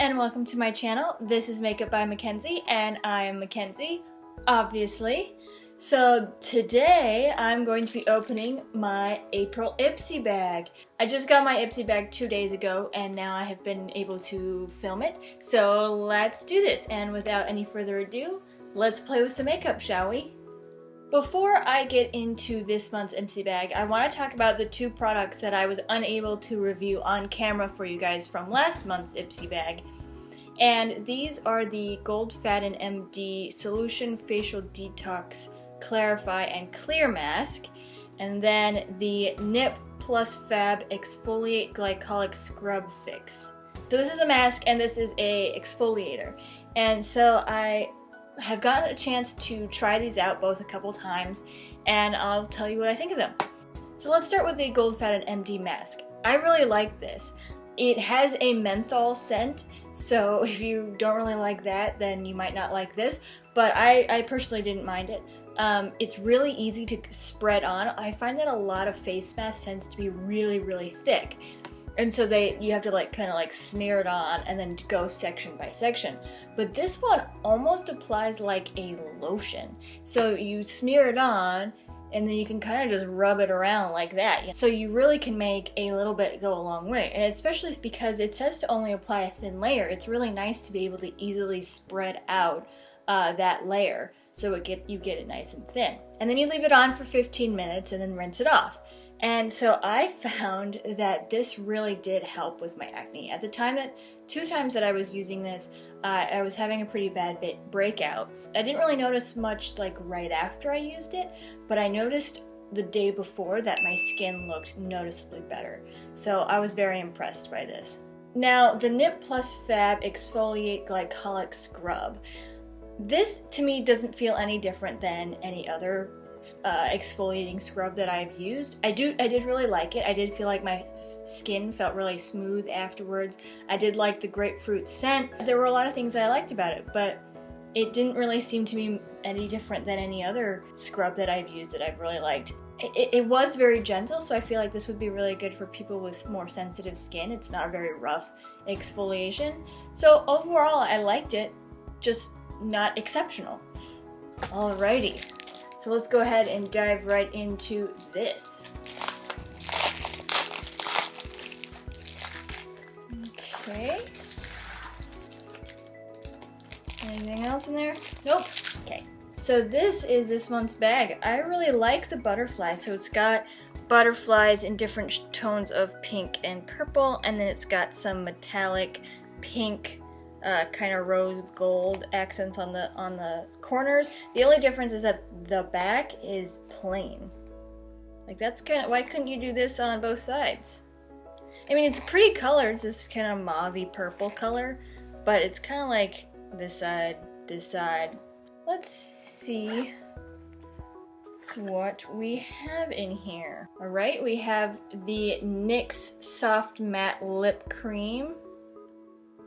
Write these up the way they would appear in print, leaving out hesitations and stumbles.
and welcome to my channel. This is Makeup by Mackenzie and I am Mackenzie, obviously. So today I'm going to be opening my April Ipsy bag. I just got my Ipsy bag 2 days ago and now I have been able to film it. So let's do this, and without any further ado, let's play with some makeup, shall we? Before I get into this month's Ipsy bag, I want to talk about the two products that I was unable to review on camera for you guys from last month's Ipsy bag. And these are the Gold Faden MD Solution Facial Detox Clarify and Clear Mask, and then the Nip Plus Fab Exfoliate Glycolic Scrub Fix. So this is a mask and this is a exfoliator. And so I have gotten a chance to try these out both a couple times, and I'll tell you what I think of them. So let's start with the Gold Faden MD mask. I really like this. It has a menthol scent, so if you don't really like that, then you might not like this, but I personally didn't mind it. It's really easy to spread on. I find that a lot of face masks tends to be really thick. And so you have to kind of smear it on and then go section by section. But this one almost applies like a lotion. So you smear it on and then you can kind of just rub it around like that. So you really can make a little bit go a long way. And especially because it says to only apply a thin layer, it's really nice to be able to easily spread out that layer so you get it nice and thin. And then you leave it on for 15 minutes and then rinse it off. And so I found that this really did help with my acne. At the time two times that I was using this, I was having a pretty bad breakout. I didn't really notice much right after I used it, but I noticed the day before that my skin looked noticeably better. So I was very impressed by this. Now, the Nip Plus Fab Exfoliate Glycolic Scrub. This to me doesn't feel any different than any other exfoliating scrub that I've used. I did really like it. I did feel like my skin felt really smooth afterwards. I did like the grapefruit scent. There were a lot of things I liked about it, but it didn't really seem to me any different than any other scrub that I've used that I've really liked. It was very gentle, so I feel like this would be really good for people with more sensitive skin. It's not a very rough exfoliation. So overall, I liked it, just not exceptional. Alrighty. So let's go ahead and dive right into this. Okay. Anything else in there? Nope. Okay. So this is this month's bag. I really like the butterfly. So it's got butterflies in different tones of pink and purple, and then it's got some metallic pink kind of rose gold accents on the corners. The only difference is that the back is plain. That's why couldn't you do this on both sides? I mean, it's a pretty color. It's this kind of mauvey purple color, but it's kind of like this side, this side. Let's see what we have in here. All right, we have the NYX Soft Matte Lip Cream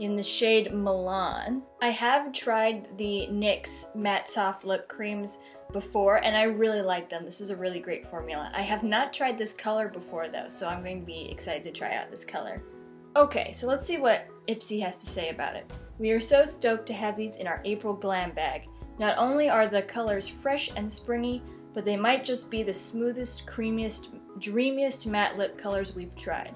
in the shade Milan. I have tried the NYX Matte Soft Lip Creams before and I really like them. This is a really great formula. I have not tried this color before though, so I'm going to be excited to try out this color. Okay, so let's see what Ipsy has to say about it. We are so stoked to have these in our April Glam bag. Not only are the colors fresh and springy, but they might just be the smoothest, creamiest, dreamiest matte lip colors we've tried.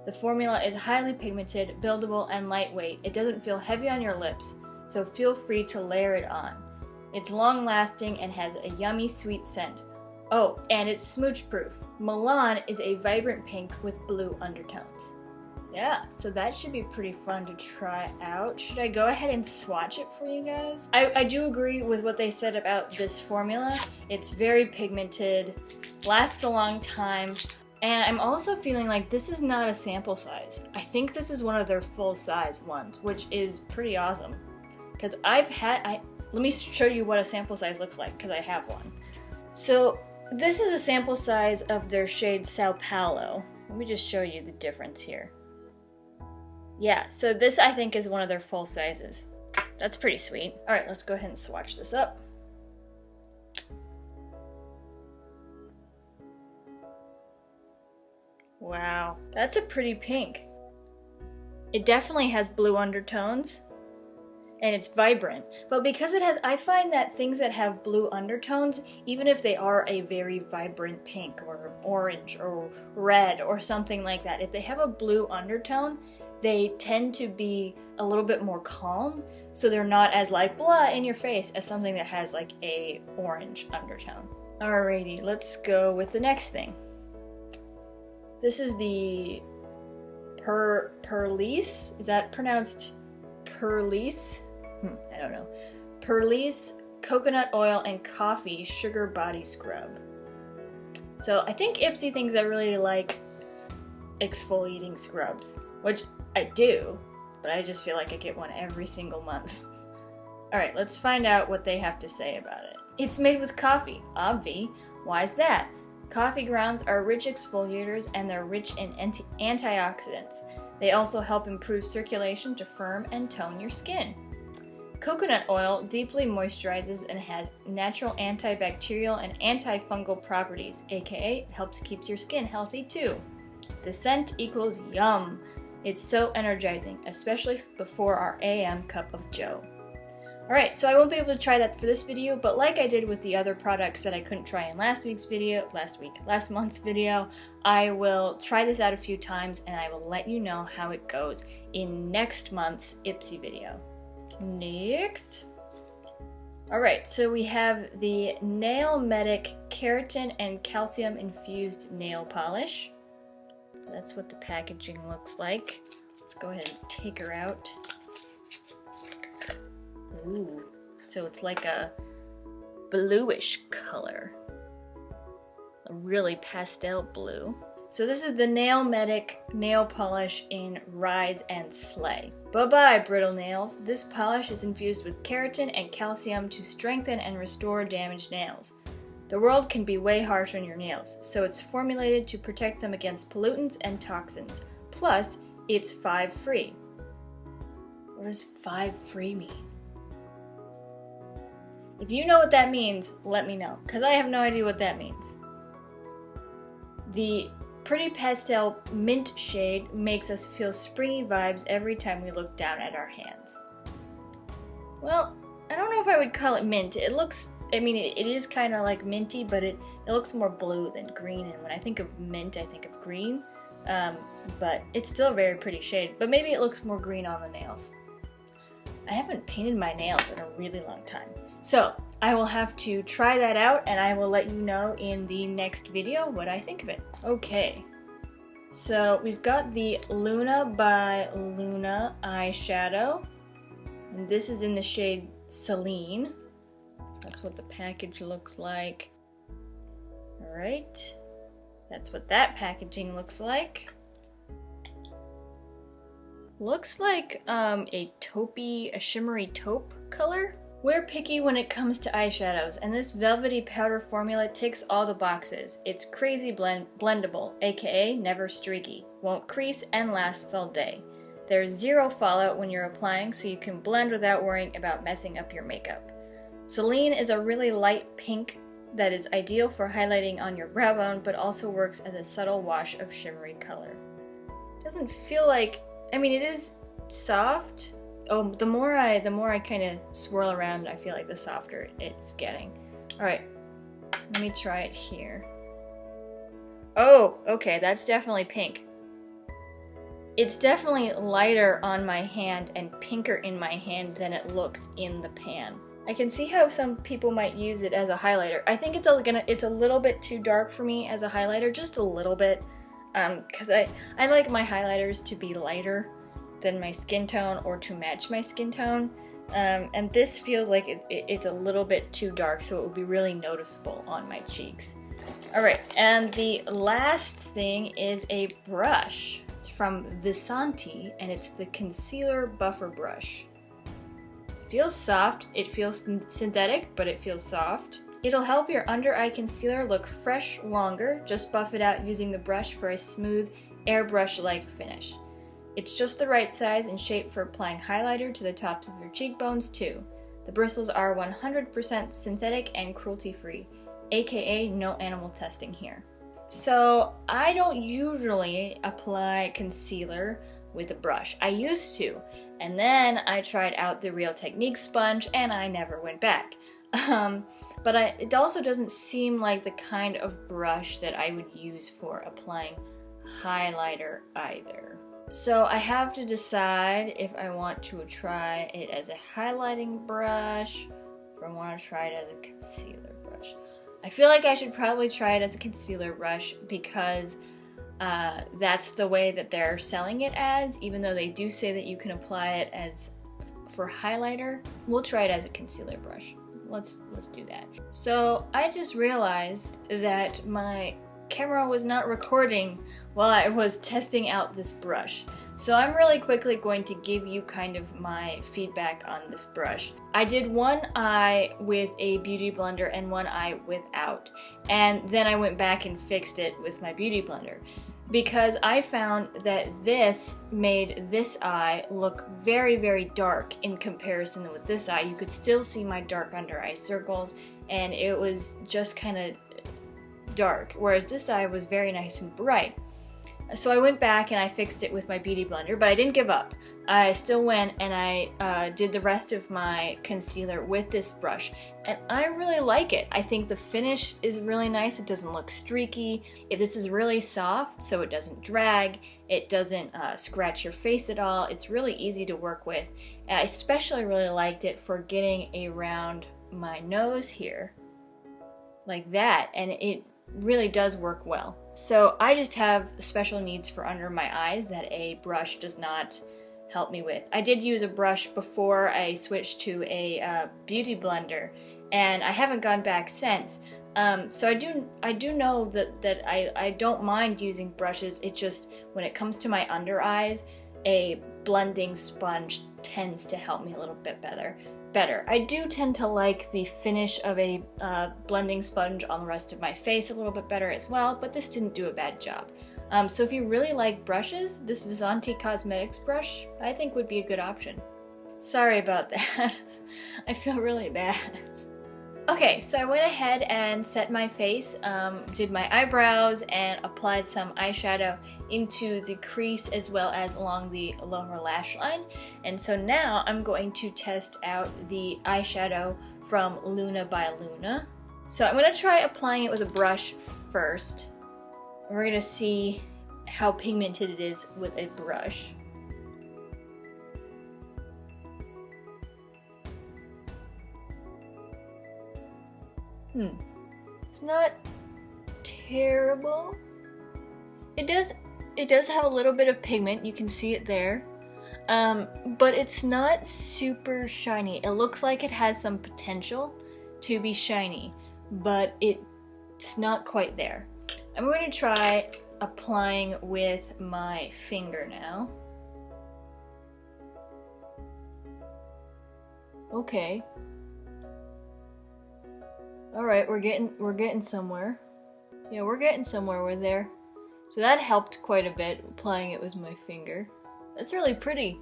The formula is highly pigmented, buildable, and lightweight. It doesn't feel heavy on your lips, so feel free to layer it on. It's long-lasting and has a yummy sweet scent. Oh, and it's smooch-proof. Milan is a vibrant pink with blue undertones. Yeah, so that should be pretty fun to try out. Should I go ahead and swatch it for you guys? I do agree with what they said about this formula. It's very pigmented, lasts a long time. And I'm also feeling like this is not a sample size. I think this is one of their full-size ones, which is pretty awesome. Because let me show you what a sample size looks like, because I have one. So this is a sample size of their shade Sao Paulo. Let me just show you the difference here. Yeah, so this I think is one of their full sizes. That's pretty sweet. All right, let's go ahead and swatch this up. Wow, that's a pretty pink. It definitely has blue undertones, and it's vibrant. But because it has, I find that things that have blue undertones, even if they are a very vibrant pink or orange or red or something like that, if they have a blue undertone, they tend to be a little bit more calm, so they're not as like blah in your face as something that has like a orange undertone. Alrighty, let's go with the next thing. This is the Perlice. Is that pronounced Perlice? I don't know. Perlice Coconut Oil and Coffee Sugar Body Scrub. So I think Ipsy thinks I really like exfoliating scrubs, which I do, but I just feel like I get one every single month. Alright, let's find out what they have to say about it. It's made with coffee. Obvi. Why is that? Coffee grounds are rich exfoliators and they're rich in antioxidants. They also help improve circulation to firm and tone your skin. Coconut oil deeply moisturizes and has natural antibacterial and antifungal properties, aka it helps keep your skin healthy too. The scent equals yum. It's so energizing, especially before our AM cup of joe. Alright, so I won't be able to try that for this video, but like I did with the other products that I couldn't try in last month's video, I will try this out a few times and I will let you know how it goes in next month's Ipsy video. Next. Alright, so we have the Nail Medic Keratin and Calcium Infused Nail Polish. That's what the packaging looks like. Let's go ahead and take her out. Ooh, so it's like a bluish color. A really pastel blue. So this is the Nail Medic nail polish in Rise and Slay. Bye-bye, brittle nails. This polish is infused with keratin and calcium to strengthen and restore damaged nails. The world can be way harsh on your nails, so it's formulated to protect them against pollutants and toxins. Plus, it's 5 free. What does 5 free mean? If you know what that means, let me know, because I have no idea what that means. The pretty pastel mint shade makes us feel springy vibes every time we look down at our hands. Well, I don't know if I would call it mint. It looks, I mean, it is kind of like minty, but it looks more blue than green, and when I think of mint, I think of green. But it's still a very pretty shade, but maybe it looks more green on the nails. I haven't painted my nails in a really long time. So, I will have to try that out and I will let you know in the next video what I think of it. Okay, so we've got the Luna by Luna eyeshadow, and this is in the shade Selene. That's what the package looks like. Alright, that's what that packaging looks like. Looks like a shimmery taupe color. We're picky when it comes to eyeshadows, and this velvety powder formula ticks all the boxes. It's crazy blendable, aka never streaky, won't crease, and lasts all day. There's zero fallout when you're applying, so you can blend without worrying about messing up your makeup. Selene is a really light pink that is ideal for highlighting on your brow bone, but also works as a subtle wash of shimmery color. Doesn't feel like, I mean, it is soft. Oh, the more I kind of swirl around, I feel like the softer it's getting. Alright, let me try it here. Oh, okay, that's definitely pink. It's definitely lighter on my hand and pinker in my hand than it looks in the pan. I can see how some people might use it as a highlighter. I think it's a little bit too dark for me as a highlighter, just a little bit. Because I like my highlighters to be lighter than my skin tone or to match my skin tone, and this feels like it's a little bit too dark, so it would be really noticeable on my cheeks. Alright, and the last thing is a brush. It's from Visanti, and it's the Concealer Buffer Brush. It feels soft, it feels synthetic, but it feels soft. It'll help your under eye concealer look fresh longer. Just buff it out using the brush for a smooth, airbrush-like finish. It's just the right size and shape for applying highlighter to the tops of your cheekbones too. The bristles are 100% synthetic and cruelty-free, aka no animal testing here. So I don't usually apply concealer with a brush. I used to, and then I tried out the Real Technique sponge and I never went back. But it also doesn't seem like the kind of brush that I would use for applying highlighter either. So I have to decide if I want to try it as a highlighting brush or if I want to try it as a concealer brush. I feel like I should probably try it as a concealer brush because that's the way that they're selling it as, even though they do say that you can apply it as for highlighter. We'll try it as a concealer brush. Let's do that. So I just realized that my camera was not recording while I was testing out this brush. So I'm really quickly going to give you kind of my feedback on this brush. I did one eye with a beauty blender and one eye without, and then I went back and fixed it with my beauty blender because I found that this made this eye look very, very dark in comparison with this eye. You could still see my dark under eye circles and it was just kind of dark, whereas this eye was very nice and bright. So I went back and I fixed it with my beauty blender, but I didn't give up. I still went and I did the rest of my concealer with this brush, and I really like it. I think the finish is really nice. It doesn't look streaky. This is really soft, so it doesn't drag. It doesn't scratch your face at all. It's really easy to work with. I especially really liked it for getting around my nose here, like that, and it really does work well. So I just have special needs for under my eyes that a brush does not help me with. I did use a brush before I switched to a beauty blender, and I haven't gone back since. So I do know that I don't mind using brushes. It just, when it comes to my under eyes, a blending sponge tends to help me a little bit better. I do tend to like the finish of a blending sponge on the rest of my face a little bit better as well, but this didn't do a bad job. So if you really like brushes, this Vizanti Cosmetics brush I think would be a good option. Sorry about that. I feel really bad. Okay, so I went ahead and set my face, did my eyebrows, and applied some eyeshadow into the crease as well as along the lower lash line. And so now I'm going to test out the eyeshadow from Luna by Luna. So I'm going to try applying it with a brush first. We're going to see how pigmented it is with a brush. It's not terrible. It does have a little bit of pigment, you can see it there. But it's not super shiny. It looks like it has some potential to be shiny, but it's not quite there. I'm going to try applying with my finger now. Okay. Alright, we're getting somewhere. Yeah, we're getting somewhere, we're there. So that helped quite a bit, applying it with my finger. That's really pretty.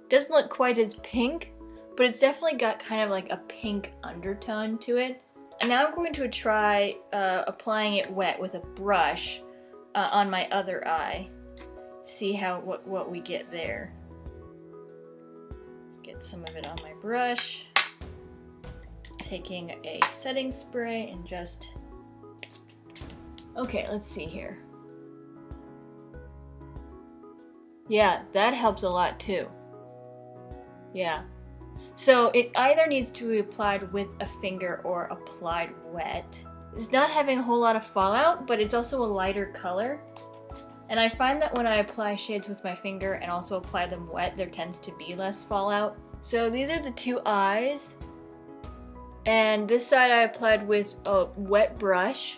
It doesn't look quite as pink, but it's definitely got kind of like a pink undertone to it. And now I'm going to try applying it wet with a brush on my other eye. See what we get there. Get some of it on my brush. Taking a setting spray and just... Okay, let's see here. Yeah, that helps a lot too. Yeah. So it either needs to be applied with a finger or applied wet. It's not having a whole lot of fallout, but it's also a lighter color. And I find that when I apply shades with my finger and also apply them wet, there tends to be less fallout. So these are the two eyes. And this side I applied with a wet brush,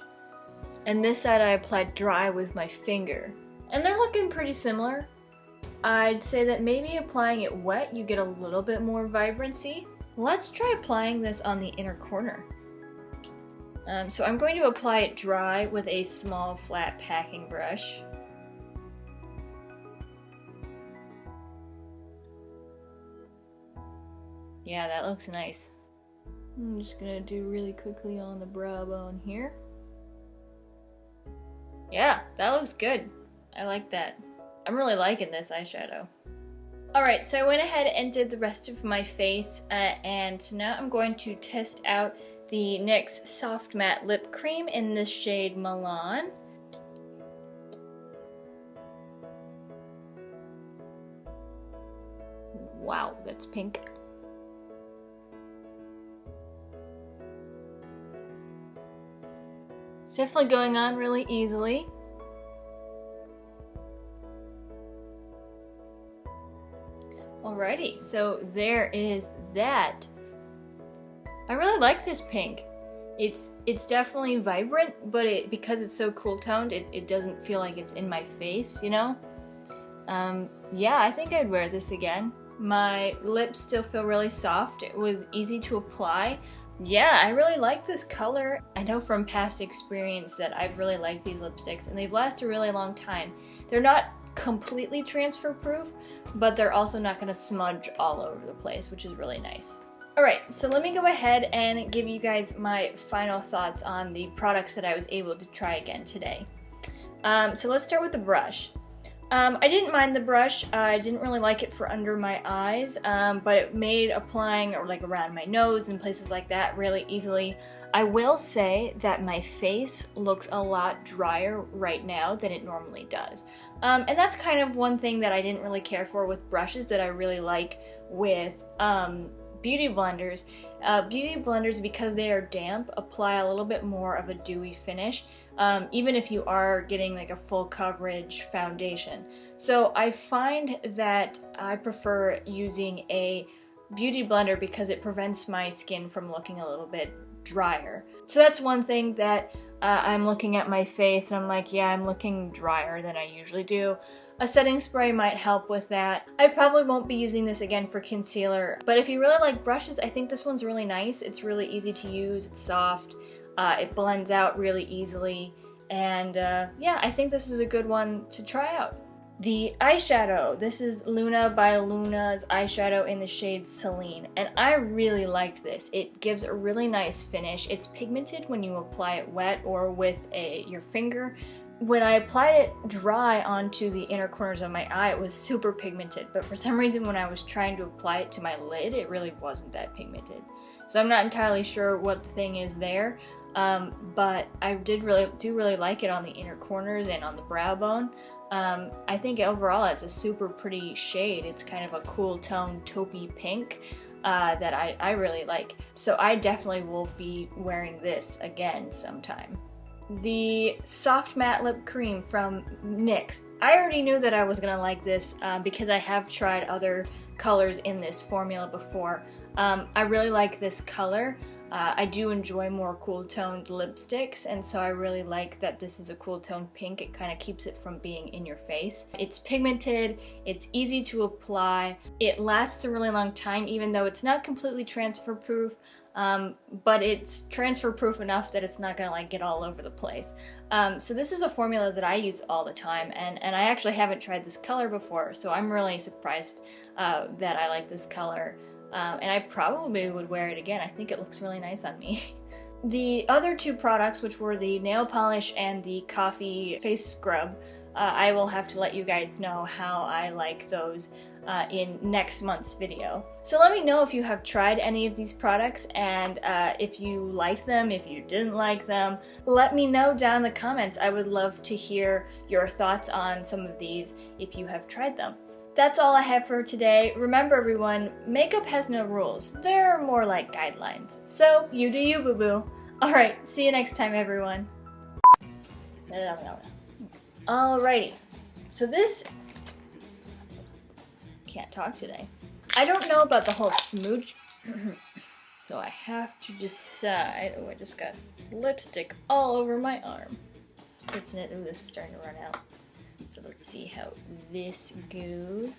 and this side I applied dry with my finger. And they're looking pretty similar. I'd say that maybe applying it wet, you get a little bit more vibrancy. Let's try applying this on the inner corner. So I'm going to apply it dry with a small flat packing brush. Yeah, that looks nice. I'm just gonna do really quickly on the brow bone here. Yeah, that looks good. I like that. I'm really liking this eyeshadow. Alright, so I went ahead and did the rest of my face, and so now I'm going to test out the NYX Soft Matte Lip Cream in the shade Milan. Wow, that's pink. It's definitely going on really easily. Alrighty, so there is that. I really like this pink. It's definitely vibrant, but because it's so cool toned, it doesn't feel like it's in my face, you know? Yeah, I think I'd wear this again. My lips still feel really soft. It was easy to apply. Yeah, I really like this color. I know from past experience that I've really liked these lipsticks, and they've lasted a really long time. They're not completely transfer proof, but they're also not going to smudge all over the place, which is really nice. Alright, so let me go ahead and give you guys my final thoughts on the products that I was able to try again today. So let's start with the brush. I didn't mind the brush. I didn't really like it for under my eyes, but it made applying or like around my nose and places like that really easily. I will say that my face looks a lot drier right now than it normally does. And that's kind of one thing that I didn't really care for with brushes that I really like with beauty blenders. Beauty blenders, because they are damp, apply a little bit more of a dewy finish, even if you are getting like a full coverage foundation. So I find that I prefer using a beauty blender because it prevents my skin from looking a little bit drier. So that's one thing that I'm looking at my face and I'm like, yeah, I'm looking drier than I usually do. A setting spray might help with that. I probably won't be using this again for concealer, but if you really like brushes, I think this one's really nice. It's really easy to use, it's soft, it blends out really easily, and yeah, I think this is a good one to try out. The eyeshadow, this is Luna by Luna's eyeshadow in the shade Selene, and I really liked this. It gives a really nice finish. It's pigmented when you apply it wet or with your finger. When I applied it dry onto the inner corners of my eye, it was super pigmented, but for some reason when I was trying to apply it to my lid, it really wasn't that pigmented. So I'm not entirely sure what the thing is there, but I do really like it on the inner corners and on the brow bone. I think overall it's a super pretty shade. It's kind of a cool tone taupey pink that I really like. So I definitely will be wearing this again sometime. The Soft Matte Lip Cream from NYX. I already knew that I was gonna like this because I have tried other colors in this formula before. I really like this color. I do enjoy more cool toned lipsticks, and so I really like that this is a cool toned pink. It kind of keeps it from being in your face. It's pigmented, it's easy to apply, it lasts a really long time even though it's not completely transfer proof. But it's transfer proof enough that it's not gonna like get all over the place. So this is a formula that I use all the time, and I actually haven't tried this color before, so I'm really surprised that I like this color. And I probably would wear it again. I think it looks really nice on me. The other two products, which were the nail polish and the coffee face scrub, I will have to let you guys know how I like those in next month's video. So let me know if you have tried any of these products and if you like them, if you didn't like them. Let me know down in the comments. I would love to hear your thoughts on some of these if you have tried them. That's all I have for today. Remember everyone, makeup has no rules. They're more like guidelines. So you do you, boo-boo. Alright, see you next time everyone. Alrighty, so this... Can't talk today. I don't know about the whole smooch, so I have to decide. Oh, I just got lipstick all over my arm. Spritzing it. Oh, this is starting to run out. So let's see how this goes.